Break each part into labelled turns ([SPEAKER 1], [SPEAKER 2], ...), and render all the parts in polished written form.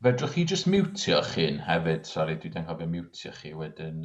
[SPEAKER 1] Fedrwch chi jyst miwtio chi'n hefyd? Sori, dwi 'di anghofio miwtio chi wedyn.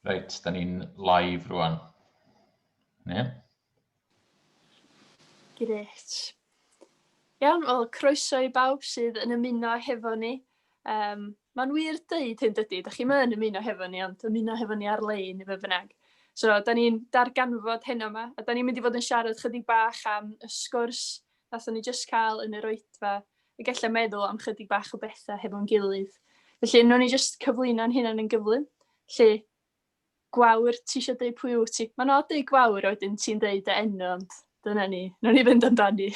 [SPEAKER 1] Reit, da ni'n live rwan. Ne?
[SPEAKER 2] Gret. Iawn, wel, croeso I bawb sydd yn ymuno hefo ni. Mae'n wir dweud hyn dydy, da chi'n yn ymuno hefo ni, ond ymuno hefo ni ar-lein i fe bynnag. So, da ni'n darganfod heno yma, a da ni'n mynd I fod yn siarad chydig bach am y sgwrs nathon ni just cael yn yr oedfa, a galla meddwl am chydig bach o bethau hefo'n gilydd. Felly, nhw'n ni just cyflwyno'n hynna'n yn gyflym. Felly, Gwawr, ti eisiau dweud pwy wyt ti? Mae'n oed dweud gwawr a wedyn ti'n dweud y enw, ond dyna ni. Nw'n ni fynd amdani.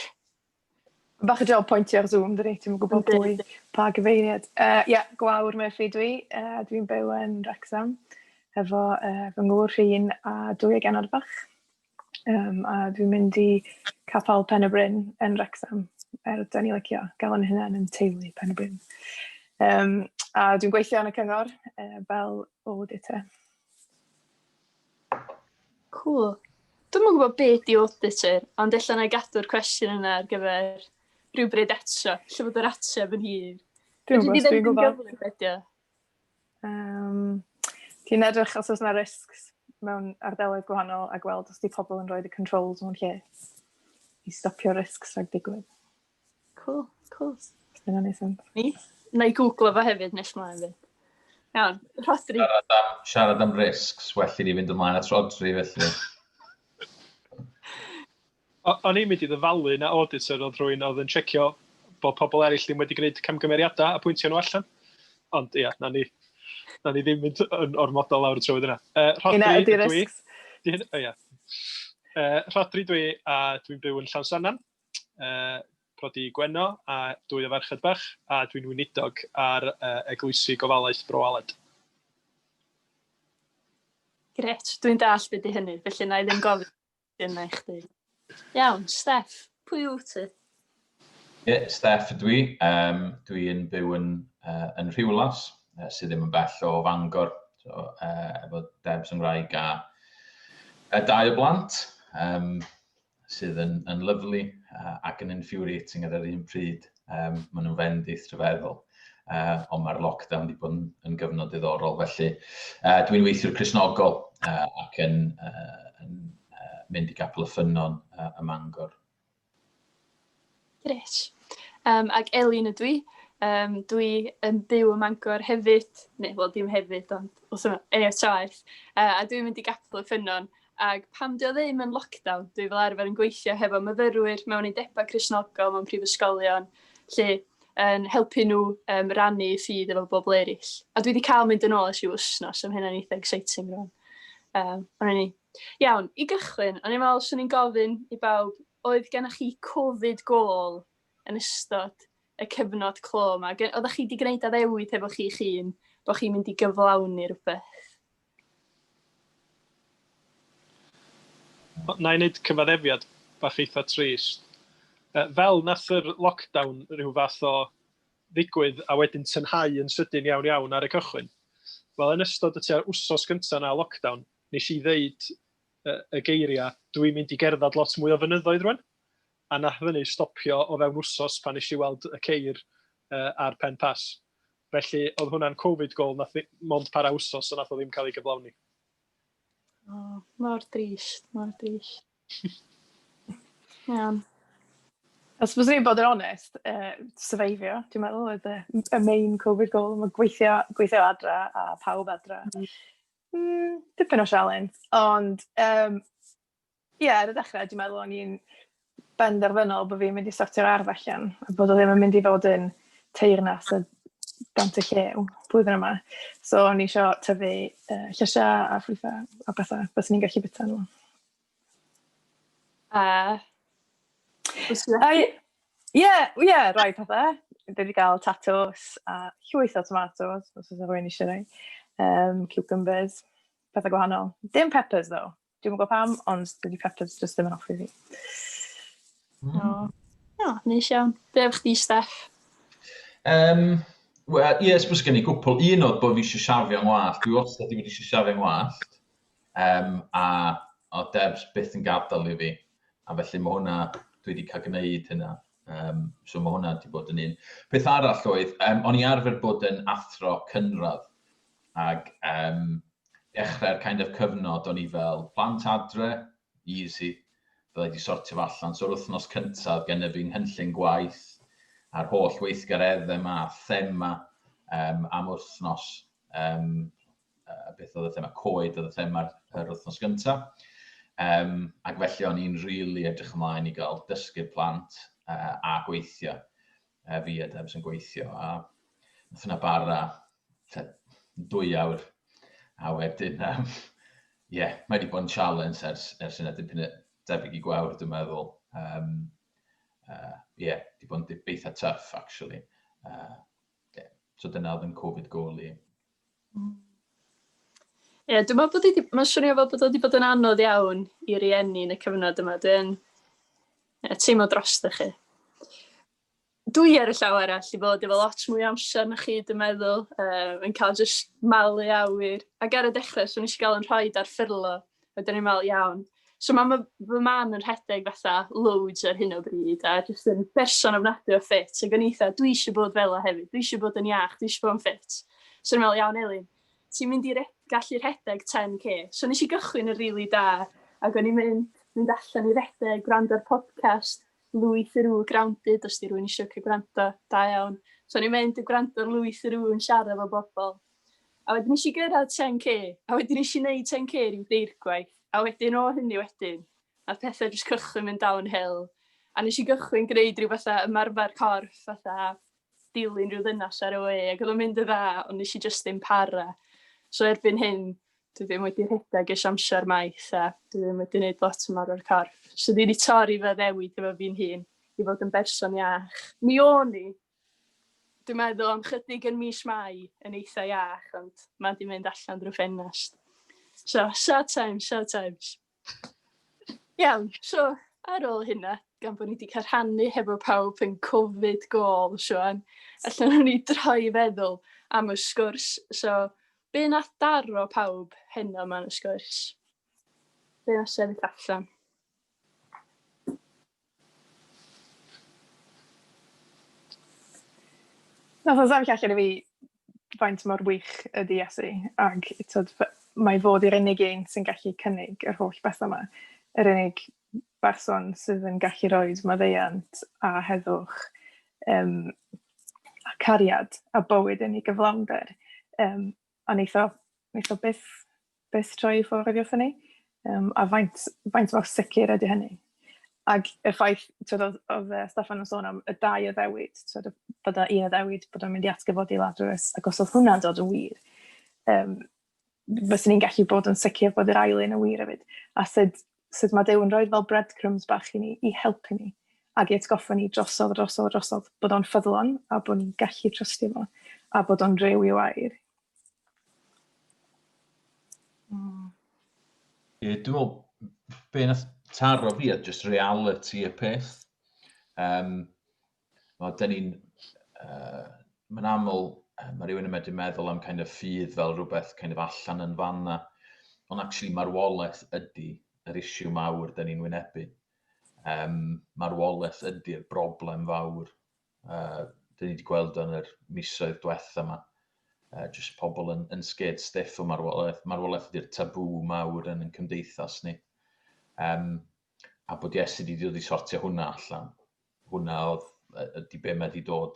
[SPEAKER 3] Bach o job pointio ar Zoom, dwi ddim yn gwybod pwy pa gyfeiriad. Gwawr Murphy dwi. Dwi'n byw yn Wrexham efo fy ngŵr Rhin a 2 genod bach. A dwi'n mynd I capel Pen-y-Bryn yn Wrexham. Da ni licio gael yn hynny yn teulu Pen-y-Bryn. A dwi'n gweithio yn y cyngor fel auditor.
[SPEAKER 2] Cool. Dwi'n yn gwybod beth di auditor, ond ella na I gadw'r cwestiwn yna ar gyfer rhywbryd eto. Lle bod yr ateb yn hir.
[SPEAKER 3] Dwi'n gwybod. Ti'n edrych os oes yna risks mewn ardaloedd gwahanol a gweld os di pobl yn rhoi y controls mewn lle I stopio risks rhag digwydd.
[SPEAKER 2] Cool.
[SPEAKER 3] Dyna ni sens.
[SPEAKER 2] Na I googlo fo hefyd nes mlaen fi. Iawn, Rodri.
[SPEAKER 1] Siarad am risks, well I ni fynd ymlaen at Rodri felly.
[SPEAKER 4] O'n i'n mynd I ddyfalu na auditor oedd rhywun oedd yn checio bod pobl eraill ddim wedi gwneud camgymeriadau a pwyntio nhw allan. Ond ia, na ni ddim mynd o'r model lawr y trywydd yna.
[SPEAKER 3] Hynna ydi risks.
[SPEAKER 4] Rodri dwi a dwi'n byw yn Llansannan. Prodi Gweno a 2 o ferched bach, a dwi'n weinidog ar eglwysi gofalaeth Bro Aled.
[SPEAKER 2] Gret, dwi'n dall beth I hynny, felly na I ddim gofyn yna I chdi. Iawn, Steff, pwy wyt ti?
[SPEAKER 1] Steff ydw I. Dwi'n byw yn Rhiwlas, sydd ddim yn bell o Fangor, efo Debs yn Ngwraig a 2 o blant, sydd yn lyflu ac yn infuriating ar yr un pryd. Maen nhw'n fendith rhyfeddol, ond mae'r lockdown wedi bod yn gyfnod diddorol. Felly, dwi'n weithiwr Cristnogol ac yn mynd I Capel y Ffynnon ym Mangor.
[SPEAKER 2] Gret. Ac Elin ydw I. Dwi yn byw ym Mangor hefyd, wel dim hefyd, ond traeth. A dwi'n mynd I Capel y Ffynnon. Ac pam di o ddim yn lockdown, dwi fel arfer yn gweithio hefo myfyrwyr mewn undebau Cristnogol mewn prifysgolion, lle yn helpu nhw rannu ffydd efo bobl eraill. A dwi wedi cael mynd yn ôl ys I wsnos, am hynny'n eitha exciting rwan. Iawn, I gychwyn, o'n i'n meddwl swn i'n gofyn I bawb, oedd gennych chi Covid goal yn ystod y cyfnod clo yma? Oeddech chi wedi gwneud addewid efo chi'ch hun, bod chi'n mynd I gyflawni rhywbeth?
[SPEAKER 4] Na I wneud cyfaddefiad bach eitha trist. Fel nath yr lockdown rhyw fath o ddigwydd a wedyn tynhau yn sydyn iawn ar y cychwyn. Wel, yn ystod y tua'r wsos gyntaf na lockdown, nes I ddeud y geiriau, dwi'n mynd I gerdded lot mwy o fynyddoedd rwan. A nath hynny stopio o fewn wsos pan nes I weld y ceir ar pen pas. Felly, oedd hwnna'n Covid goal, nath mond para wsos, so nath o ddim cael ei gyflawni.
[SPEAKER 2] Mor drist. Iawn.
[SPEAKER 3] Os bys ni'n bod yn onest, survivio, dwi'n meddwl, oedd y main Covid goal, mae gweithio adra a pawb adra. Dipyn o sialens, ond ar y dechrau, dwi'n meddwl o'n i'n benderfynol bod fi'n mynd I sortio'r ardd allan, a bod o ddim yn mynd I fod yn teyrnas y gant y llew blwyddyn yma. So o'n I isio tyfu llysiau a ffrwytha a bethau, bys ni'n gallu bita nhw. Rai pethau. Dwi wedi cael tatws a llwyth o tomatos, os oes rhywun eisiau rhoi. Cucumbers, pethau gwahanol. Dim peppers, though. Dwi'n gwybod pam, ond dydi peppers just ddim yn offi fi.
[SPEAKER 2] Neis iawn. Be efo chdi, Steff?
[SPEAKER 1] Wel, sbwys gen I gwpl. Un oedd bod fi eisiau siafio'n wallt. Dwi wastad wedi siafio'n wallt. A o Debs byth yn gadael I fi. A felly mae hwnna, dwi wedi cael gwneud hynna. So mae hwnna wedi bod yn un. Peth arall oedd, o'n I arfer bod yn athro cynradd. Ac dechrau'r kind of cyfnod o'n i fel plant adre, easy, byddai wedi sortio fo allan. So'r wythnos cyntaf gen i fi'n hynllun gwaith, a'r holl weithgareddau yma, thema am wythnos, beth oedd y thema, coed oedd y thema yr wythnos gyntaf. Ac felly o'n i'n rili edrych ymlaen i gael dysgu'r plant a gweithio. Fi a Debs yn gweithio. A nath hwnna bara 2 awr. A wedyn, mae wedi bod yn challenge ers yna dipyn debyg i gwawr, dwi'n meddwl. Wedi bod yn eitha tough, actually. So dyna oedd yn Covid goal i.
[SPEAKER 2] Dwi'n meddwl mae'n swnio fel bod wedi bod yn anodd iawn i rieni yn y cyfnod yma. Dwi'n teimlo drosto chi. Dwi ar y llaw arall i fod efo lot mwy amser na chi, dwi'n meddwl, yn cael just malu awyr. Ac ar y dechrau, so nes i gael yn rhoi ar ffurlo, wedyn ni'n meddwl iawn. So mae fy mam yn rhedeg fatha loads ar hyn o bryd, a just yn berson ofnadwy o ffit. Ac yn eitha, dwi eisiau bod fel o hefyd, dwi eisiau bod yn iach, dwi eisiau bod yn ffit. So ni'n meddwl, iawn Elin, ti'n mynd i gallu rhedeg 10k. So nes i gychwyn yn rili da, ac o'n i'n mynd allan i rhedeg, gwrando'r podcast, Lwyth yr Rŵ Grounded, os di rwy'n eisiau cael gwrando, da iawn. So ni'n mynd i gwrando'r Lwyth yr Rŵ yn siarad efo bobl. A wedyn nes i gyrraedd 10k, a wedyn nes i wneud 10k rhyw deirgwaith. A wedyn o hynny wedyn, a pethau jyst cychwyn mynd downhill. A nes i gychwyn gwneud rhyw fatha ymarfer corff, fatha dilyn rhyw ddynas ar y we, ac oedd o'n mynd y dda, ond nes i jyst ddim para. So erbyn hyn, dwi ddim wedi rhedeg ys amser maith, a dwi ddim wedi gwneud lot ymarfer corff. So dwi wedi torri fe ddewid efo fi'n hun, i fod yn berson iach. Mi o'n i, dwi'n meddwl am chydig yn mis Mai yn eitha iach, ond mae di mynd allan drwy ffenast. So, sad times. Iawn, so ar ôl hynna, gan bod ni wedi cael rhannu hefo pawb yn Covid goal, Siwan, allan o'n i droi feddwl am y sgwrs. So, be nath daro pawb heno ma'n y sgwrs? Be nath sefyll allan?
[SPEAKER 3] Nath o sefyll allan i fi faint mor wych ydi Iesu, ac mae fod i'r unig un sy'n gallu cynnig yr holl beth yma. Yr unig berson sydd yn gallu roed maddeuant a heddwch, a cariad a bywyd yn ei gyflawnder. A neith o byth troi ffwrdd oddi wrthyn ni, a faint mor sicr ydy hynny. Ac y ffaith, oedd Steffan yn sôn am y 2 o ddewid, bod un o ddewid, bod o'n mynd i atgyfodi Lazarus, ac os oedd hwnna'n dod yn wir, fyswn ni'n gallu bod yn sicr bod yr ail un yn wir hefyd. A sut mae Duw yn rhoi fel breadcrumbs bach i ni, i helpu ni, ac i atgoffa ni drosodd, bod o'n ffyddlon, a bod ni'n gallu trystio fo, a bod o'n rhyw i wair.
[SPEAKER 1] Dwi'n meddwl, be nath taro fi a just reality y peth. Mae'n aml, mae rhywun yn medru meddwl am kind of ffydd fel rhywbeth kind of allan yn fanna. Ond actually marwolaeth ydy yr issue mawr dyn ni'n wynebu. Marwolaeth ydy'r broblem fawr. Dyn ni wedi gweld yn yr misoedd diwetha yma. Just pobl yn scared stiff o marwolaeth. Marwolaeth ydy'r tabw mawr yn cymdeithas ni. A bod Iesu wedi dod i sortio hwnna allan. Hwnna ydy be mae wedi dod.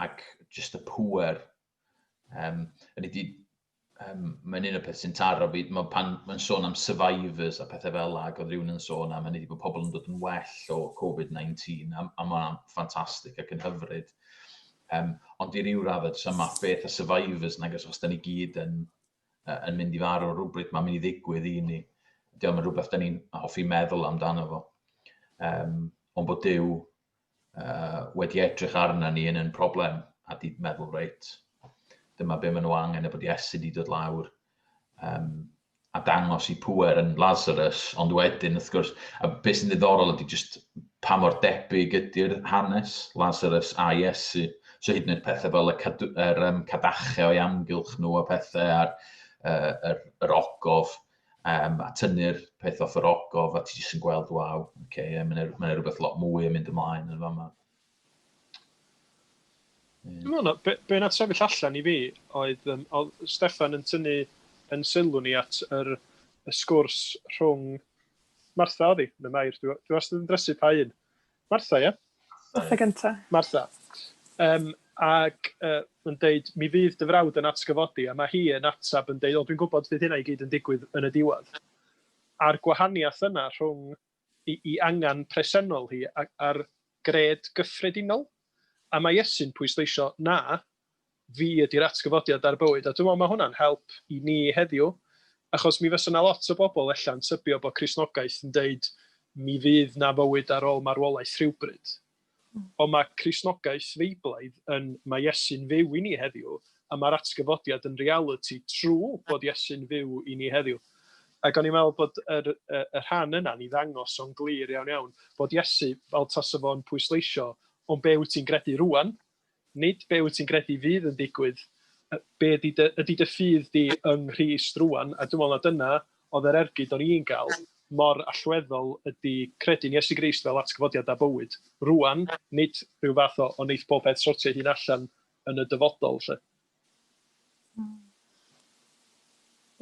[SPEAKER 1] Ac just y pŵer. Mae'n un o peth sy'n taro fi. Mae'n sôn am survivors a pethau fel ag oedd rhywun yn sôn am. Mae'n bod pobl yn dod yn well o Covid-19. A mae'n ffantastig ac yn hyfryd. Ond i ryw raddau, yma beth a survivors nag os da ni gyd yn mynd i farw rhywbryd mae'n mynd i ddigwydd i ni. Diolch yn rhywbeth da ni'n hoffi meddwl amdano fo. Ond bod Duw wedi edrych arna ni yn problem a di meddwl reit. Dyma be maen nhw angen bod Iesu wedi dod lawr a dangos i pŵer yn Lazarus, ond wedyn wrth gwrs, a beth sy'n ddiddorol ydy just pa mor debyg ydy'r hanes Lazarus a Iesu. So hyd yn oed pethau fel y cadachau o'i amgylch nhw a pethau yr ogof, a tynnu'r peth off yr ogof, a ti jyst yn gweld, waw, mae'n rhywbeth lot mwy yn mynd ymlaen yn fama.
[SPEAKER 4] Dwi'n meddwl, be na sefyll allan i fi oedd Steffan yn tynnu yn sylw ni at y sgwrs rhwng Martha oedd hi, neu Mair, dwi wastad yn drysu pa un. Martha, ie?
[SPEAKER 3] Martha gynta.
[SPEAKER 4] Martha. Ac yn deud, mi fydd dy frawd yn atgyfodi, a mae hi yn atab yn deud, dwi'n gwybod fydd hynna i gyd yn digwydd yn y diwedd. A'r gwahaniaeth yna rhwng i angan presennol hi a'r gred gyffredinol. A mae Iesu'n pwysleisio, na, fi ydy'r atgyfodiad ar bywyd. A dwi'n meddwl mae hwnna'n help i ni heddiw, achos mi fysa na lot o bobl ella'n tybio bod Cristnogaeth yn deud mi fydd na fywyd ar ôl marwolaeth rhywbryd. Ond mae Cristnogaeth Feiblaidd yn mae Iesu'n fyw i ni heddiw, a mae'r atgyfodiad yn reality trwy bod Iesu'n fyw i ni heddiw. Ac o'n i'n meddwl bod y rhan yna ni ddangos o'n glir iawn, bod Iesu, fel tasa fo'n pwysleisio, ond be wyt ti'n credu rwan, nid be wyt ti'n credu fydd yn digwydd, be ydy dy ffydd di yng Nghrist rwan, a dwi'n meddwl na dyna oedd yr ergyd o'n i'n gael, mor allweddol ydy credu'n Iesu Grist fel atgyfodiad a bywyd. Rwan, nid rhyw fath o wneith pob peth sortio hyn allan yn y dyfodol.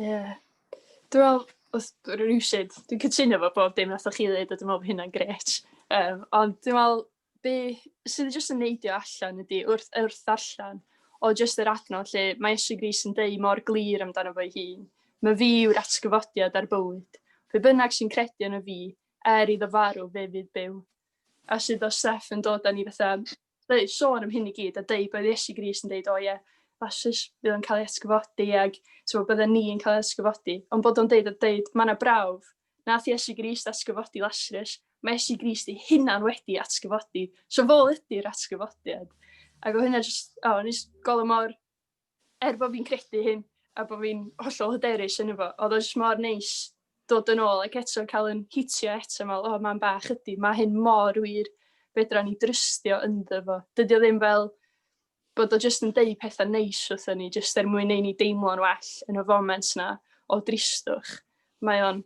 [SPEAKER 2] Ie. Dwi'n meddwl, rhywsyd, dwi'n cytuno fo bob dim nath o'ch chi ddweud, a dwi'n meddwl bod hynna'n gret. Ond dwi'n meddwl, be sydd jyst yn neidio allan ydy wrth allan o jyst yr adnod lle mae Iesu Grist yn deud mor glir amdano fo'i hun. Mae fi yw'r atgyfodiad ar bywyd. Fe bynnag sy'n credu yn y fi, iddo farw fe fydd byw. A sydd o Steff yn dod â ni fatha, sôn am hyn i gyd, a deud bod Iesu Grist yn deud, o ie, fasus bydd o'n cael ei atgyfodi, ag bydden ni yn cael ei atgyfodi. Ond bod o'n deud, mae yna brawf, nath Iesu Grist atgyfodi Lazarus, mae Iesu Grist ei hunan wedi atgyfodi. So fo ydy'r atgyfodiad. Ac o hynna jyst, nes golwg mor, bod fi'n credu hyn, a bod fi'n hollol hyderus yn efo, oedd o jyst mor neis dod yn ôl, ac eto cael yn hitio eto, mae'n bach ydy, mae hyn mor wir, fedra ni drystio ynddo fo. Dydy o ddim fel bod o jyst yn deud pethau neis wrthyn ni, jyst mwyn neud ni deimlo'n well yn y foment na o dristwch. Mae o'n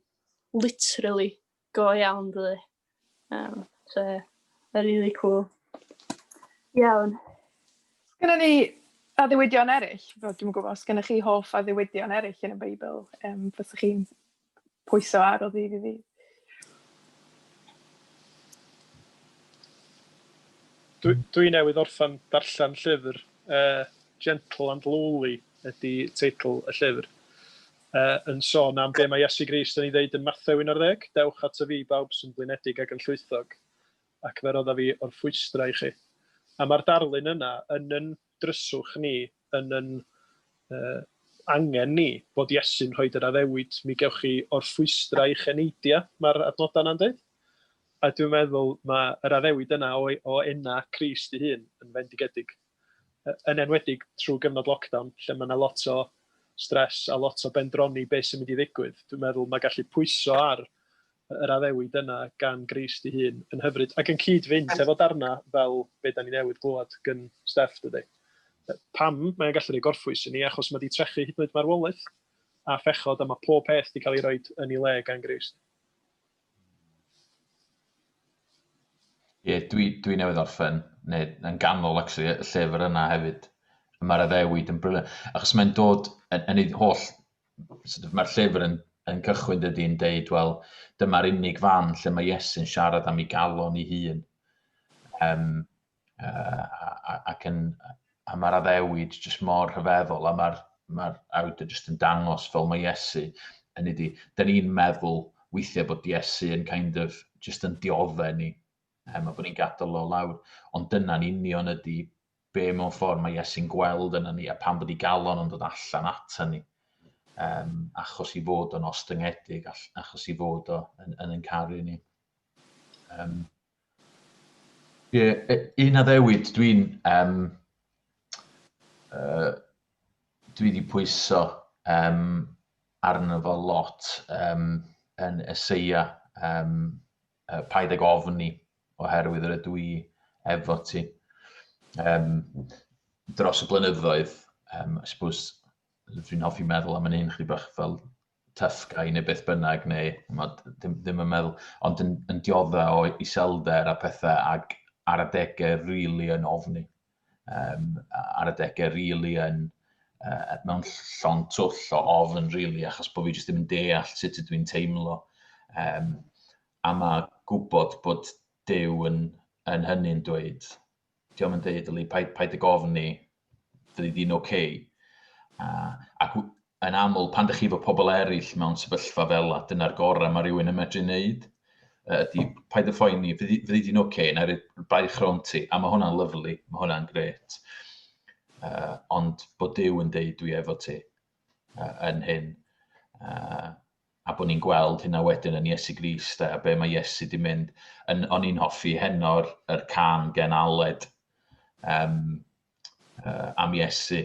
[SPEAKER 2] literally go iawn, dydy. So, really cool. Iawn.
[SPEAKER 3] Gynna ni addewidion eraill, dwi'n gwybod, os gynna chi hoff addewidion eraill yn y Beibl, fysa chi'n pwyso ar o ddydd i ddydd?
[SPEAKER 4] Dwi newydd orffan darllen llyfr, Gentle and Lowly ydy teitl y llyfr, yn sôn am be mae Iesu Grist yn ei ddeud yn Mathew 11, dewch at y fi bawb sy'n blinedig ac yn llwythog, ac fe rodda fi o'r ffwystra i chi. A mae'r darlun yna yn yn dryswch ni, yn angen ni, bod Iesu'n rhoi yr addewid, mi gewch chi o'r ffwystra i cheneidia, mae'r adnodau yna'n dweud. A dwi'n meddwl mae'r addewid yna o enna Crist ei hun yn fendigedig. Yn enwedig trwy gyfnod lockdown, lle mae yna lot o stress a lot o bendroni beth sy'n mynd i ddigwydd. Dwi'n meddwl mae gallu pwyso ar yr addewid yna gan Grist ei hun yn hyfryd, ac yn cyd-fynd efo darna fel be da ni newydd glwad gan Steff dydy. Pam mae'n gallu rhoi gorffwys i ni, achos mae di trechu hyd yn oed marwolaeth a phechod, a mae pob peth di cael ei roi yn ei le gan Grist.
[SPEAKER 1] Ie, dwi newydd orffen, neu yn ganol actually, y llyfr yna hefyd. Mae'r addewid yn briliant, achos mae'n dod yn ei holl, mae'r llyfr yn cychwyn dydy'n deud, wel, dyma'r unig fan lle mae Iesu'n siarad am ei galon ei hun. A mae'r addewid jyst mor rhyfeddol, a mae'r awdur jyst yn dangos fel mae Iesu yn ydi. Da ni'n meddwl weithiau bod Iesu yn kind of jyst yn dioddau ni, a bod ni'n gadael o lawr, ond dyna'n union ydi be mewn ffordd mae Iesu'n gweld yna ni, a pan bod ei galon yn dod allan ata ni. Achos i fod yn ostyngedig, achos i fod yn caru ni. Un addewid dwi wedi pwyso arno fo lot yn Eseia, paid ag ofni oherwydd yr ydw i efo ti. Dros y blynyddoedd, I suppose, dwi'n hoffi meddwl am yn chydig bach fel tough guy neu beth bynnag, neu ddim yn meddwl, ond yn dioddau o iselder a pethau ag ar adegau rili yn ofni. ar y degau rili mewn llon twll o ofn rili, achos bod fi jyst ddim yn deall sut ydw i'n teimlo. A mae gwybod bod Duw yn hynny'n dweud, diolch yn dweud, paid y gofni, fyddi di'n oce. Ac yn aml, pan ydych chi fo pobl eraill mewn sefyllfa fel a dyna'r gorau mae rhywun yn medru wneud, ydy paid y phoeni, fyddi di'n oce, na braich rhwng ti, a mae hwnna'n lyflu, mae hwnna'n gret. Ond bod Duw yn dweud dwi efo ti yn hyn. A bod ni'n gweld hynna wedyn yn Iesu Grist a be mae Iesu di mynd. O'n i'n hoffi heno'r can gen Aled am Iesu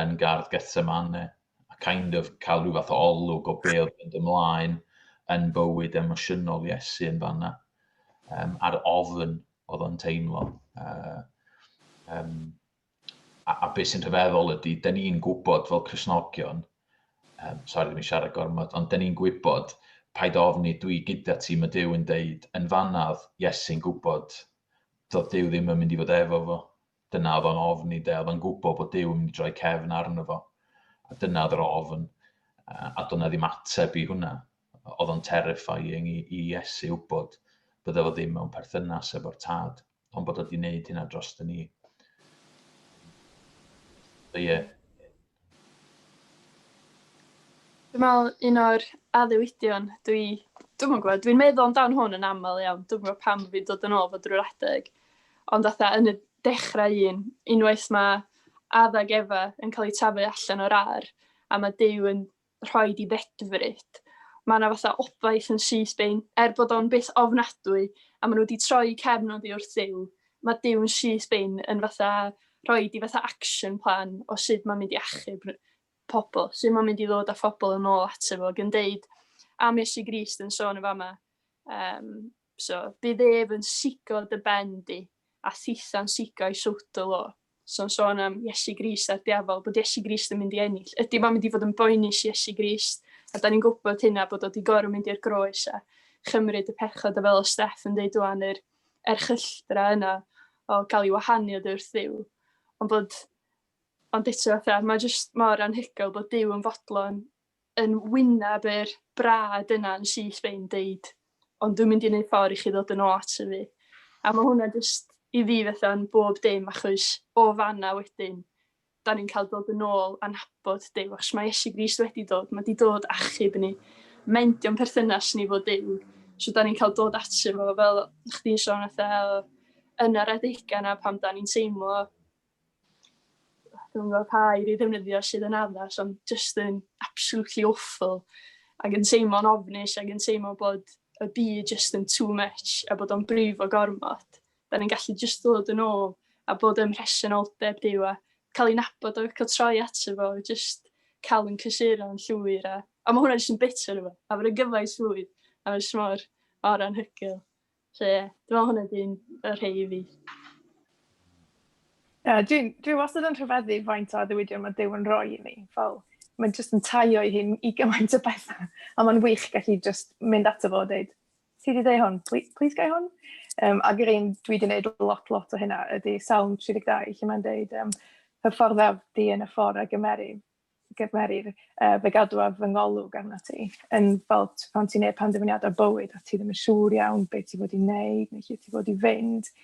[SPEAKER 1] yn gardd Gethsemane, a kind of cael rhyw fath o olwg o be oedd mynd ymlaen yn bywyd emosiynol Iesu yn fanna, a'r ofn oedd o'n teimlo. A beth sy'n rhyfeddol ydy, da ni'n gwybod fel Cristnogion, sori ddim i siarad gormod, ond da ni'n gwybod paid ofni dwi gyda ti, mae Duw yn deud, yn fannadd Iesu'n gwybod doedd Duw ddim yn mynd i fod efo fo. Dyna oedd o'n ofni, oedd o'n gwybod bod Duw yn mynd i droi cefn arno fo. A dyna oedd yr ofn. A dyna ddim ateb i hwnna. Oedd o'n terrifying i Iesu wybod bod efo ddim mewn perthynas efo'r tad, ond bod o wedi gwneud hynna dros ni. Ie.
[SPEAKER 2] Dwi'n meddwl un o'r addewidion, dwi'n gwybod, dwi'n meddwl amdan hwn yn aml iawn, dwi'n gwybod pam fi'n dod yn ôl fod drwy'r adeg, ond fatha yn y dechrau unwaith mae addag Efa yn cael ei tafu allan o'r ar, a mae Duw yn rhoi di ddedfryd. Mae yna fatha obaith yn syth bein, bod o'n beth ofnadwy, a maen nhw wedi troi cefn oddi wrth Duw. Mae Duw yn syth bein yn fatha rhoi di fatha action plan o sut mae'n mynd i achub pobl, sut mae'n mynd i ddod â phobl yn ôl ato fo, gan deud am Iesu Grist yn sôn yn fama. So, bydd ef yn sigo dy ben di, a thitha'n sigo i swtl o. So, sôn am Iesu Grist a'r diafol, bod Iesu Grist yn mynd i ennill. Ydy mae'n mynd i fod yn boenus Iesu Grist, a da ni'n gwybod hynna bod o di gorau mynd i'r groes a chymryd y pechod a fel o Steff yn deud wan yr erchylltra yna o gael ei wahanu o wrth Dduw. Ond eto fatha, mae jyst mor anhygoel bod Duw yn fodlon yn wyneb yr brad yna yn syth bein deud, ond dwi'n mynd i wneud ffordd i chi ddod yn ôl ato fi. A mae hwnna jyst i fi fatha'n bob dim, achos o fanna wedyn, da ni'n cael dod yn ôl a nabod Duw, achos mae Iesu Grist wedi dod, mae wedi dod achub ni, mendio'n perthynas ni fo Duw, so da ni'n cael dod ato fo, fel chdi'n sôn fatha yn yr adegau yna pam da ni'n teimlo, dwi'n gwybod pa i ddefnyddio sydd yn addas, ond just yn absolutely awful, ac yn teimlo'n ofnus, ac yn teimlo bod y byd just yn too much, a bod o'n brif o gormod. Da ni'n gallu just dod yn ôl, a bod yn presenoldeb Duw, a cael ei nabod o cael troi ato fo, just cael yn cysuro'n llwyr, a mae hwnna jyst yn bitter efo, a mae'n gyfais llwyr, a mae'n smor o'r anhygoel. So ie, dwi'n meddwl hwnna di'n rhai i fi.
[SPEAKER 3] Dwi wastad yn rhyfeddu faint o addewidion mae Duw yn rhoi i ni. Mae'n jyst yn taio i hyn i gymaint o bethau. A mae'n wych gallu just mynd ato fo a dweud, ti wedi dweud hwn, please gai hwn? Ac yr un dwi wedi gwneud lot o hynna ydy Salm 32, lle mae'n dweud, hyfforddaf di yn y ffordd a gymerir, fe gadw a fy ngolwg arna ti. Yn fel pan ti'n gwneud penderfyniadau bywyd a ti ddim yn siŵr iawn beth ti fod i wneud neu lle ti fod i fynd.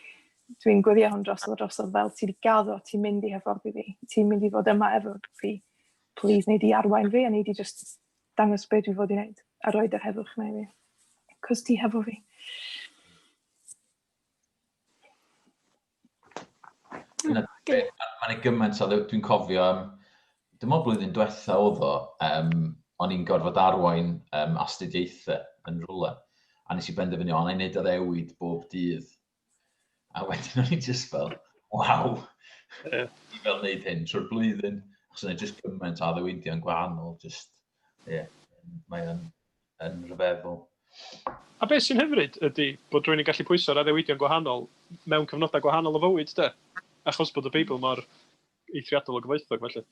[SPEAKER 3] Dwi'n gweddio hwn drosodd fel ti wedi gaddo, ti'n mynd i hyfforddi fi, ti'n mynd i fod yma efo fi, please neud i arwain fi, a neud i just dangos beth dwi fod i wneud, a roed yr heddwch na i fi, cos ti hefo fi.
[SPEAKER 1] Mae'n ei gymaint o, dwi'n cofio, dim ond blwyddyn diwetha oedd o, o'n i'n gorfod arwain astudiaethau yn rhywle, a nes i benderfynu, o'n i'n neud o ddewid bob dydd. A wedyn o'n i jyst fel, waw, i fel wneud hyn trwy'r blwyddyn. Achos o'n i jyst gymaint o addewidion gwahanol, mae'n rhyfeddol.
[SPEAKER 4] A beth sy'n hyfryd ydy bod rwy'n gallu pwyso'r addewidion gwahanol mewn cyfnodau gwahanol o fywyd, de? Achos bod y Beibl mor eithriadol o gyfoethog, felly.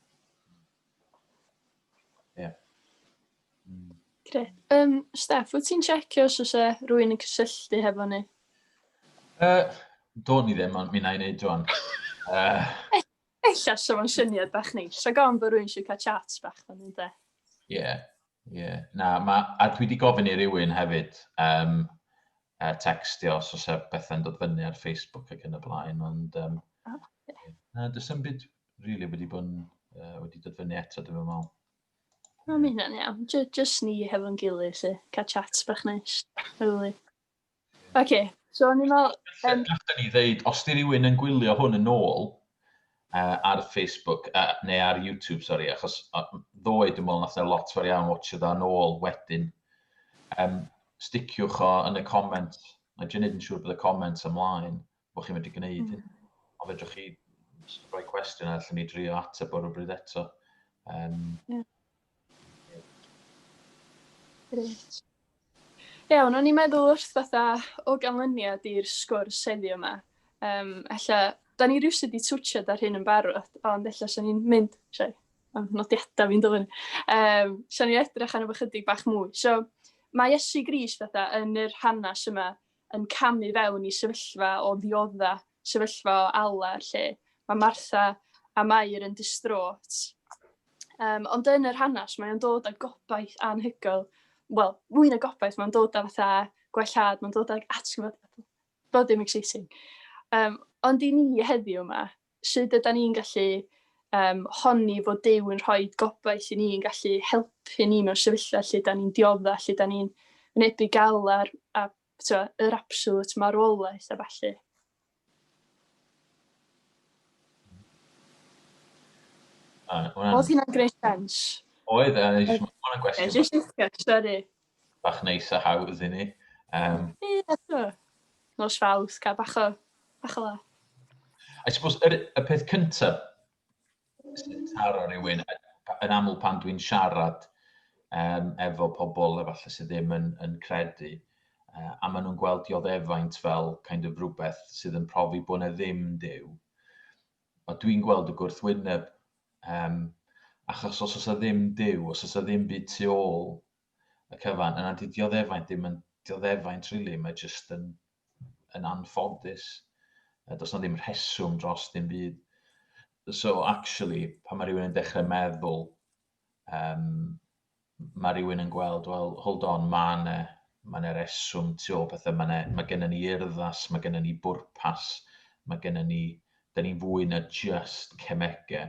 [SPEAKER 1] Ie.
[SPEAKER 2] Gret. Steff, wyt ti'n checio os oes rwy'n yn cysylltu hefo ni?
[SPEAKER 1] Do ni ddim, ond mi na i wneud Joan.
[SPEAKER 2] Ella so fo'n syniad bach neis. So gofyn bod rhywun eisiau cael chats bach fan ynddo.
[SPEAKER 1] Ie. Na, a dwi wedi gofyn i rywun hefyd textio os oes bethau'n dod fyny ar Facebook ac yn y blaen, ond does dim byd really wedi bod wedi dod fyny eto, dwi'n meddwl.
[SPEAKER 2] Mae hynna'n iawn. Just ni hefo'n gilydd, lle. Cael chats bach neis. Really. OK, so ni'n meddwl...
[SPEAKER 1] Gallwn ni ddeud, os di rywun yn gwylio hwn yn ôl ar Facebook, neu ar YouTube, sori, achos ddoe dwi'n meddwl nath lot fawr iawn watcho dda yn ôl wedyn, sticiwch o yn y comment, a dwi'n neud yn siŵr bod y comment ymlaen, bod chi'n medru gwneud hyn. O fedrwch chi rhoi cwestiwn a allwn ni drio ateb o'r bryd eto.
[SPEAKER 2] Iawn, o'n i'n meddwl wrth fatha o ganlyniad i'r sgwrs heddiw yma. Ella, da ni rhywsyd i twtsiad ar hyn yn barod, ond ella sy'n ni'n mynd, nodiadau fi'n dod fyny. Sy'n ni'n edrych arno fo chydig bach mwy. So, mae Iesu Grist fatha yn yr hanes yma yn camu fewn i sefyllfa o ddiodda, sefyllfa o alar lle. Mae Martha a Mair yn distraught. Ond yn yr hanes, mae'n dod â gobaith anhygoel. Wel, mwy na gobaith, mae'n dod â fatha gwellad, mae'n dod â atgyfod, bod dim exciting. Ond i ni heddiw yma, sut ydym ni'n gallu honni fod Duw yn rhoi gobaith i ni'n gallu helpu ni mewn sefyllfa lle da ni'n diodda, lle da ni'n wynebu galar a yr absolute marwolaeth a falle. Oedd hynna'n gwneud sens?
[SPEAKER 1] Oedd, hwnna'n gwestiwn
[SPEAKER 2] Sorry.
[SPEAKER 1] bach neis a hawdd i ni.
[SPEAKER 2] Nos Fawrth, cael bach o la.
[SPEAKER 1] I suppose, y peth cyntaf sy'n taro rhywun, yn aml pan dwi'n siarad efo pobl efallai sydd ddim yn credu, a maen nhw'n gweld dioddefaint fel kind of rhywbeth sydd yn profi bod yna ddim Duw. A dwi'n gweld y gwrthwyneb, achos os oes ddim Duw, os oes ddim byd tu ôl y cyfan, yna di dioddefaint ddim yn dioddefaint rili, mae jyst yn anffodus. Does na ddim rheswm dros dim byd. So actually, pan mae rhywun yn dechrau meddwl, mae rhywun yn gweld, well, hold on, mae reswm tu ôl pethau, mae gennym ni urddas, mae gennym ni bwrpas, mae gennym ni, da ni'n fwy na just cemegau.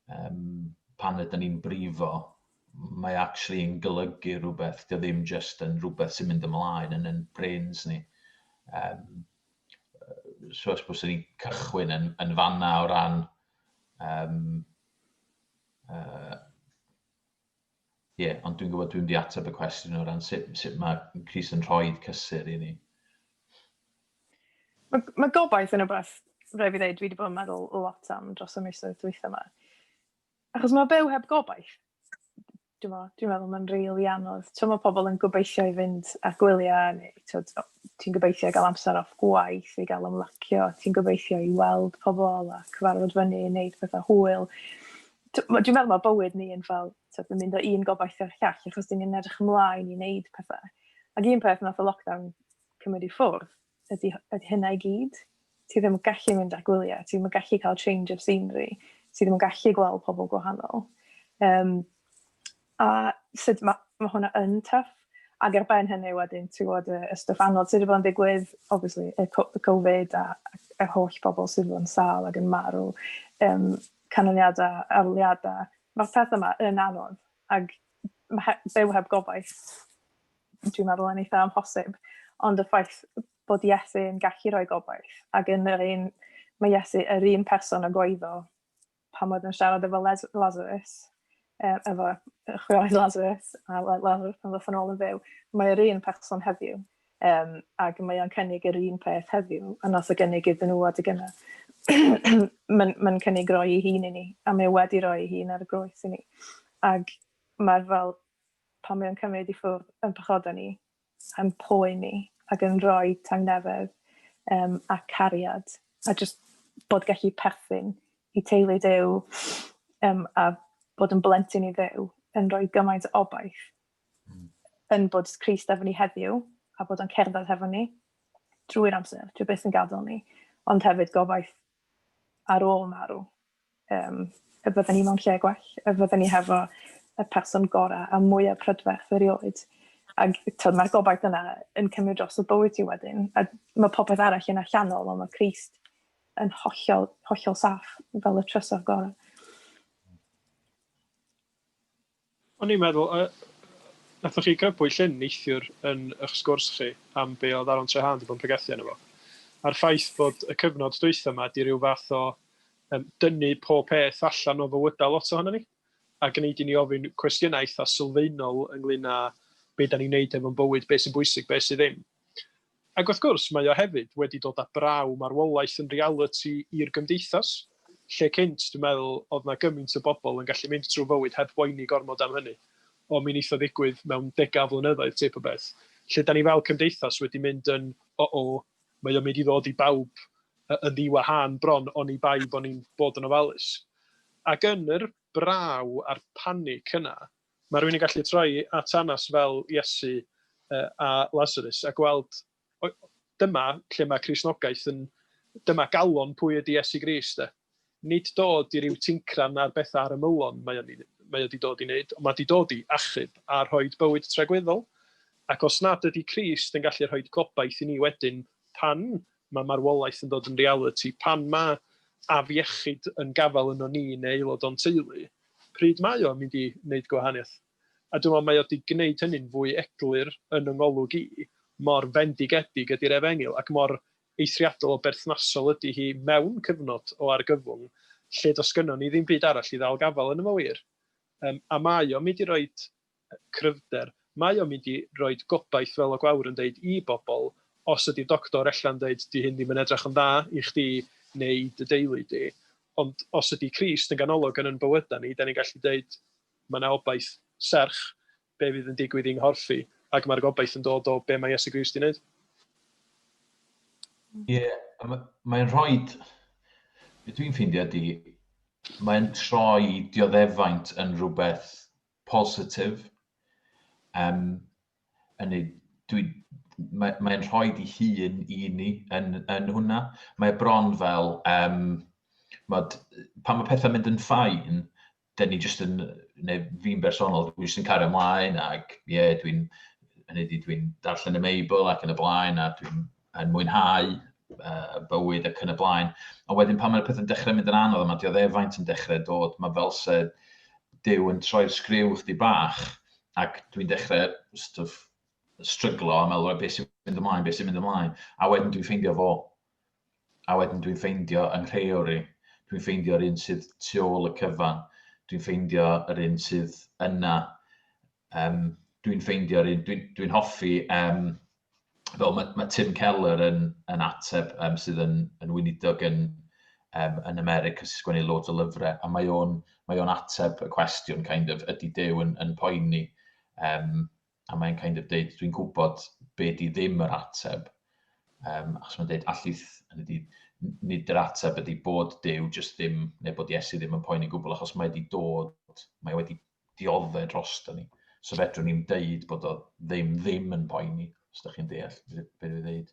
[SPEAKER 1] Pan ydym ni'n brifo, mae actually yn golygu rhywbeth, dio ddim just yn rhywbeth sy'n mynd ymlaen yn brains ni. So I suppose ni'n cychwyn yn fanna o ran ond dwi'n gwybod dwi'n di ateb y cwestiwn o ran sut mae Chris yn rhoi cysur i ni.
[SPEAKER 3] Mae gobaith yn y beth, rhaid fi ddweud, dwi wedi bod yn meddwl lot am dros y misoedd dwytha yma. Achos mae byw heb gobaith. Dwi'n meddwl mae'n rili anodd. Mae pobl yn gobeithio i fynd ar gwyliau, neu ti'n gobeithio i gael amser off gwaith, i gael ymlacio, ti'n gobeithio i weld pobl a cyfarfod fyny, i wneud pethau hwyl. Dwi'n meddwl mae bywyd ni yn fel, yn mynd o un gobaith i'r llall, achos dyn ni'n edrych ymlaen i wneud pethau. Ac un peth nath y lockdown cymryd i ffwrdd, ydy hynna i gyd. Ti ddim yn gallu mynd ar gwyliau, ti ddim yn gallu cael change of scenery, ti ddim yn gallu gweld pobl gwahanol. A sut mae hwnna yn tough. Ac ar ben hynny wedyn, ti'n gwybod y stwff anodd sydd wedi bod yn digwydd, obviously, y Covid a y holl bobl sydd wedi bod yn sal ac yn marw, canlyniadau, arliadau. Mae'r peth yma yn anodd, ac byw heb gobaith, dwi'n meddwl yn eitha amhosib, ond y ffaith bod Iesu yn gallu rhoi gobaith, ac yn mae Iesu yr un person a gweiddo pan oedd yn siarad efo Lazarus, efo chwiorydd Lazarus, a Lazarus pan ddoth yn ôl yn fyw, mae'r un person heddiw, ac mae o'n cynnig yr un peth heddiw, a nath o gynnig iddyn nhw adeg yna. Mae'n cynnig roi ei hun i ni, a mae wedi roi ei hun ar y groes i ni. Ac mae'r fel, pan mae'n cymryd i ffwrdd yn pechodau ni, yn poen ni, ac yn rhoi tangnefedd a cariad, a just bod gallu perthyn i teulu Duw, a bod yn blentyn i Dduw, yn rhoi gymaint o obaith, yn bod Crist efo ni heddiw, a bod o'n cerdded hefo ni, drwy'r amser, dwi byth yn gadael ni, ond hefyd gobaith ar ôl marw. Y bydden ni mewn lle gwell, y bydden ni hefo y person gorau a mwyaf prydferth erioed. Ac mae'r gobaith yna yn cymryd dros y bywyd ti wedyn. A mae popeth arall yn allanol, ond mae Crist yn hollol saff fel y trysor gorau.
[SPEAKER 4] O'n i'n meddwl, nathoch chi grybwyll llyn neithiwr yn eich sgwrs chi am be oedd Aron Trehan wedi bod yn pregethu yno fo. A'r ffaith bod y cyfnod dwytha yma di ryw fath o dynnu pob peth allan o fywydau lot ohono ni. A gwneud i ni ofyn cwestiynau eitha sylfaenol ynglyn â be da ni'n neud efo'n bywyd, be sy'n bwysig, be sy'n ddim. Ac wrth gwrs, mae o hefyd wedi dod â braw marwolaeth yn reality i'r gymdeithas. Lle cynt, dwi'n meddwl, oedd na gymaint o bobl yn gallu mynd trwy fywyd heb boeni gormod am hynny. O mi neith o ddigwydd mewn 10 flynyddoedd, teip o beth. Lle da ni fel cymdeithas wedi mynd yn, mae o'n mynd i ddod i bawb yn ddiwahân bron, o'n i bai bod ni'n bod yn ofalus. Ac yn yr braw a'r panic yna, mae rhywun yn gallu troi at hanes fel Iesu a Lazarus a gweld, dyma lle mae Cristnogaeth yn, dyma galon pwy ydi Iesu Grist. Nid dod i ryw tincran ar bethau ar ymylon mae o wedi dod i wneud, ond mae wedi dod i achub a rhoi bywyd tregwyddol. Ac os nad ydi Crist yn gallu rhoi gobaith i ni wedyn pan mae marwolaeth yn dod yn reality, pan mae afiechyd yn gafel yno ni neu aelod o'n teulu, pryd mae o'n mynd i wneud gwahaniaeth. A dwi'n meddwl mae o wedi gwneud hynny'n fwy eglur yn yngolwg i, mor fendigedig ydy'r Efengil ac mor eithriadol o berthnasol ydy hi mewn cyfnod o argyfwng, lle dos gynnon ni ddim byd arall i ddal gafel yn y wir. A mae o'n mynd i roi cryfder, mae o'n mynd i roi gobaith fel o Gwawr yn deud i bobl, os ydy'r doctor ella'n deud di hyn ddim yn edrych yn dda i chdi neu dy deulu di. Ond os ydy Crist yn ganolog yn bywydau ni, da ni'n gallu deud mae yna obaith serch be fydd yn digwydd i'n nghorffi, ac mae'r gobaith yn dod o be mae Iesu Grist i wneud.
[SPEAKER 1] Ie, mae'n rhoi, dwi'n ffeindio ydy, mae'n troi dioddefaint yn rhywbeth positif. Mae'n rhoi di hun i ni yn hwnna. Mae bron fel, pan mae pethau'n mynd yn ffain, da ni jyst yn, neu fi'n bersonol, dwi'n jyst yn cario ymlaen, ac dwi'n darllen y Meibl ac yn y blaen, a dwi'n mwynhau bywyd ac yn y blaen. A wedyn pan mae'r pethau'n dechrau mynd yn anodd, mae dioddefaint yn dechrau dod, mae fel se Duw yn troi'r sgriw chdi bach, ac dwi'n dechrau stryglo a meddwl beth sy'n mynd ymlaen, beth sy'n mynd ymlaen. A wedyn dwi'n ffeindio fo. A wedyn dwi'n ffeindio yng Nghreori. Dwi'n ffeindio'r un sydd tu ôl y cyfan. Dwi'n ffeindio yr un sydd yna. Dwi'n hoffi, fel mae Tim Keller yn ateb sydd yn weinidog yn America sy'n sgwennu loads o lyfrau, a mae o'n ateb y cwestiwn ydy Duw yn poeni, a mae'n deud, dwi'n gwybod be di ddim yr ateb, achos mae'n deud nid yr ateb ydy bod Duw jyst ddim, neu bod Iesu ddim yn poeni gwbl, achos mae wedi dioddau drosto ni. So fedrwn ni'n deud bod o ddim yn poeni, os ydych chi'n deall beth dwi'n dweud.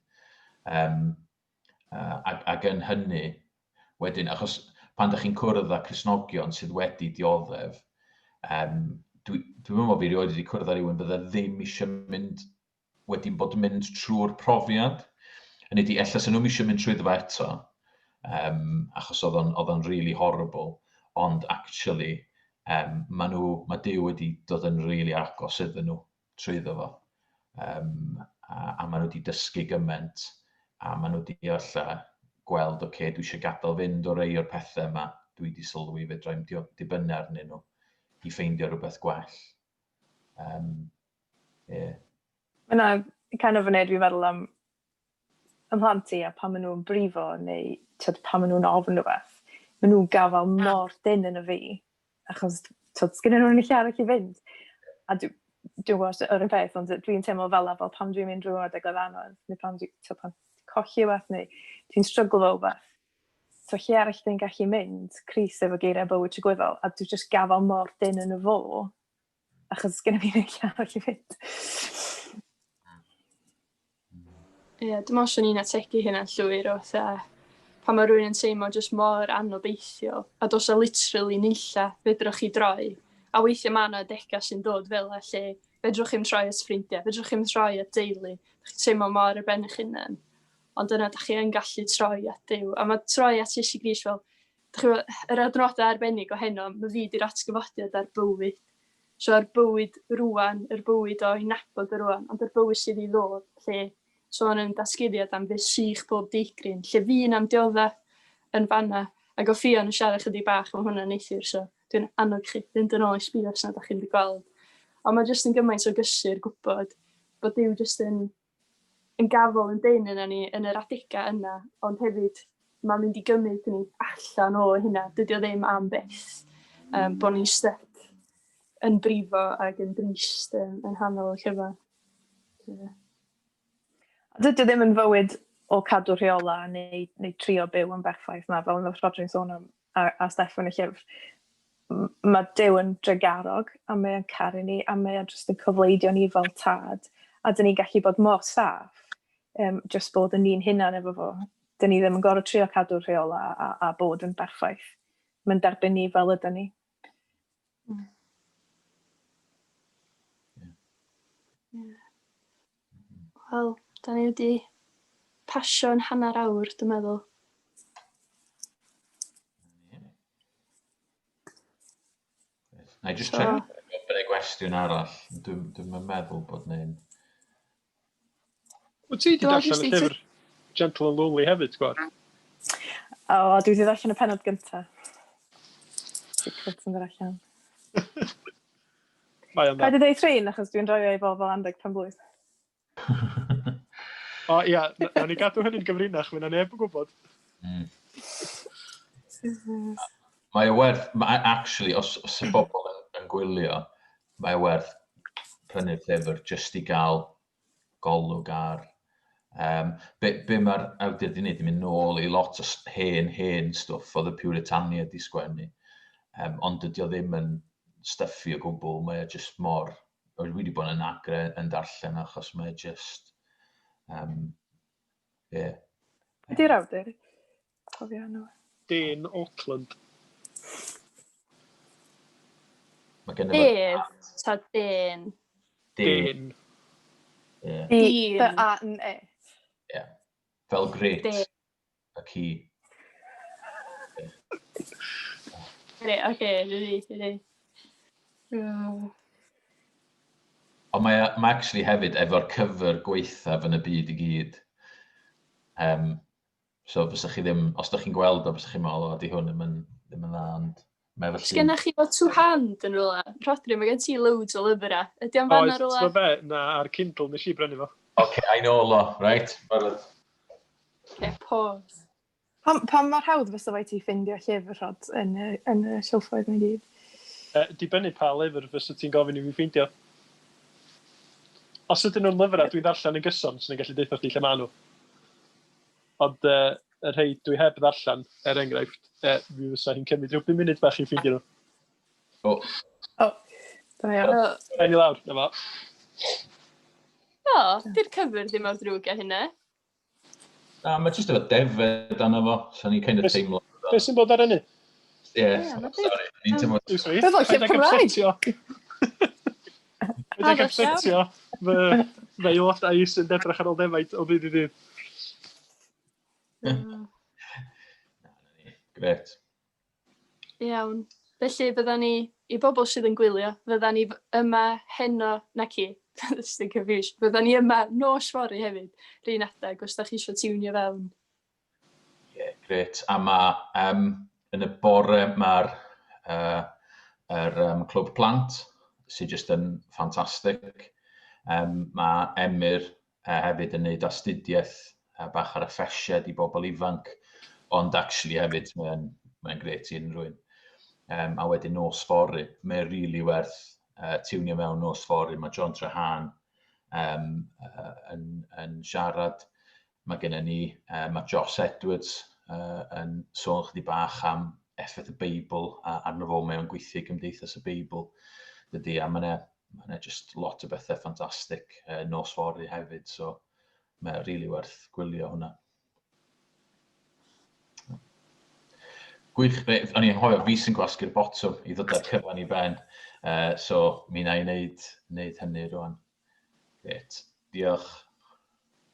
[SPEAKER 1] Ac yn hynny, wedyn, achos pan ydych chi'n cwrdd â Cristnogion sydd wedi dioddef, dwi'n meddwl fi rioed wedi cwrdd â rhywun bydde ddim eisiau wedi bod yn mynd trwy'r profiad. Yn ydy, ella sy'n nhw'n eisiau mynd trwyddo fo eto, achos oedd o'n really horrible, ond actually, mae Duw wedi dod yn really agos iddyn nhw trwyddo fo. A maen nhw wedi dysgu gymaint, a maen nhw wedi alla gweld, dwi eisiau gadael fynd o rei o'r pethau yma, dwi wedi sylwi fedra i'm dibynnu arnyn nhw i ffeindio rhywbeth gwell.
[SPEAKER 3] Yna, kind of yn edrych fi'n meddwl am ymhlant i a pan maen nhw'n brifo neu pan maen nhw'n ofn rhywbeth, maen nhw'n gafel mor dyn yn y fi, achos sgynny nhw'n eich arall i fynd. A dwi'n gwybod yr un peth, ond dwi'n teimlo fel pan dwi'n mynd drwy adeg oedd anodd, neu pan dwi'n colli wbeth, neu dwi'n strygl fo wbeth. So lle arall dwi'n gallu mynd, Cris efo geiriau bywyd trigwyddol, a dwi'n just gafel mor dyn yn y fo, achos sgynny fi'n eich arall i fynd.
[SPEAKER 2] Ie, dwi'n meddwl sy'n ni'n ategu hynna'n llwyr o pan mae rhywun yn teimlo jyst mor anobeithiol, a dos o literally nilla fedrwch chi droi. A weithiau mae yna degau sy'n dod fel a lle fedrwch chi'n troi at ffrindiau, fedrwch chi'n troi at deulu, chi'n teimlo mor ar ben eich hunain. Ond yna, da chi yn gallu troi at Duw. A mae troi at Iesu Grist fel, yr adnodau arbennig o heno, mae fi di'r atgyfodiad ar bywyd. So ar bywyd rwan, yr bywyd o'i nabod y rwan, ond yr bywyd sydd i ddod, lle sôn yn dasguriad am fe sych bob deigrin, lle fi'n am dioddau yn fanna, ac o Ffion yn siarad chydig bach, mae hwnna'n neithir, so dwi'n annog chi fynd yn ôl i sbio os nad ydych chi'n gweld. Ond mae jyst yn gymaint o gysur gwybod bod Duw jyst yn gafol yn deun yna ni yn yr adega yna, ond hefyd mae'n mynd i gymryd ni allan o hynna. Dydy o ddim am beth bod ni'n stuck yn brifo ac yn drist yn hanol y llyfr.
[SPEAKER 3] Dydy o ddim yn fywyd o cadw rheola neu trio byw yn berffaith na, fel yn Rodri'n sôn am a Steffan y llyfr. Mae Duw yn drygarog, a mae'n caru ni, a mae'n jyst yn cyfleidio ni fel tad, a dyn ni'n gallu bod mor saff, jyst bod yn ni'n hunan efo fo. Dyn ni ddim yn gorfod trio cadw rheola a bod yn berffaith. Mae'n derbyn ni fel ydyn ni.
[SPEAKER 2] Wel, da ni wedi pasio'n hanner awr, dwi'n meddwl.
[SPEAKER 1] Na i just check bydd ei gwestiwn arall. Dwi'n meddwl bod ni'n...
[SPEAKER 4] Wyt ti wedi darllen y llyfr Gentle and Lonely hefyd, gwar?
[SPEAKER 3] O, dwi wedi darllen y penod gyntaf. Secret yn yr allan. Paid i ddeud trin, achos dwi'n rhoi ei fel 15 blwydd.
[SPEAKER 4] O ia, na ni gadw hynny'n gyfrinach, fyna neb yn gwybod.
[SPEAKER 1] Mae werth, actually, os y bobl yn gwylio, mae werth prynu'r llyfr jyst i gael golwg ar. Be mae'r awdur di wneud i mynd nôl i lot o hen stwff oedd y Puritania di sgwennu. Ond dydy o ddim yn stuffi o gwbl, mae o jyst mor... wedi bod yn agre yn darllen achos mae o jyst...
[SPEAKER 3] Ydy'r awdur? Cofio nhw.
[SPEAKER 4] Dan Auckland.
[SPEAKER 1] Mae gen i fod...
[SPEAKER 2] Dave, ta Den.
[SPEAKER 4] Dan.
[SPEAKER 3] D-A-N-E.
[SPEAKER 1] Fel great. Ac hi.
[SPEAKER 2] Oce, dydy.
[SPEAKER 1] Ond mae actually hefyd efo'r cyfer gweithaf yn y byd i gyd. So, fysach chi ddim, os ydych chi'n gweld o, fysach chi'n meddwl, di hwn ddim yn dda, ond...
[SPEAKER 2] Sgenna chi o two hand yn rhywle? Rodri, mae gen ti loads o lyfrau. Ydy o'n fan ar rhywle?
[SPEAKER 4] Oes, fe, na, ar Kindle nes i brynu fo.
[SPEAKER 1] Oce, I know lo, right?
[SPEAKER 2] Oce, pause.
[SPEAKER 3] Pan mae'r hawdd fysa fai ti ffindio llyfr rhod yn y silffoedd yn gyd?
[SPEAKER 4] Dibynnu pa lyfr fysa ti'n gofyn i fi ffeindio. Os ydyn nhw'n lyfrau dwi'n ddarllen yn gyson, sy'n gallu deitha chdi lle maen nhw. Ond y rhai dwi heb ddarllen, enghraifft, fi fysa hi'n cymryd rhyw 5 munud bach i ffeindio nhw.
[SPEAKER 3] Dyna iawn.
[SPEAKER 4] Rhaid i lawr, na fo.
[SPEAKER 2] Di'r cyfr ddim o'r drwg a hynna.
[SPEAKER 1] Na, mae jyst efo defed anna fo, so ni'n kind of teimlo.
[SPEAKER 4] Be sy'n bod ar hynny?
[SPEAKER 1] Sorry, ni'n teimlo.
[SPEAKER 3] Bydd o'n llyfr Cymraeg.
[SPEAKER 4] Rydych chi'n setio fy aelodau sy'n edrych ar ôl defaid o byd i ddydd.
[SPEAKER 1] Gret.
[SPEAKER 2] Iawn. Felly bydda ni, i bobl sydd yn gwylio, bydda ni yma heno na ci. Sti'n confused. Bydda ni yma nos fory hefyd. Rhyn adag, os da chi eisiau tiwnio fewn.
[SPEAKER 1] Gret. A mae yn y bore mae'r clwb plant sy'n just yn ffantastig. Mae Emyr hefyd yn gwneud astudiaeth bach ar y ffesied i bobl ifanc, ond actually hefyd mae'n gret i unrhyw un. A wedyn nos fory, mae'n rili werth tiwnio mewn nos fory. Mae John Trehan yn siarad. Mae gennym ni, mae Joss Edwards yn sôn chydig bach am effaith y Beibl a arno fo mewn gweithio Gymdeithas y Beibl. Dydy, a mae'n just lot o bethau ffantastig nos fory hefyd, so mae'n rili werth gwylio hwnna. Gwych, o'n i'n hofio fi sy'n gwasgu'r botwm i ddod â'r cyfan i ben. So, mi na i wneud hynny rwan. Gret, diolch.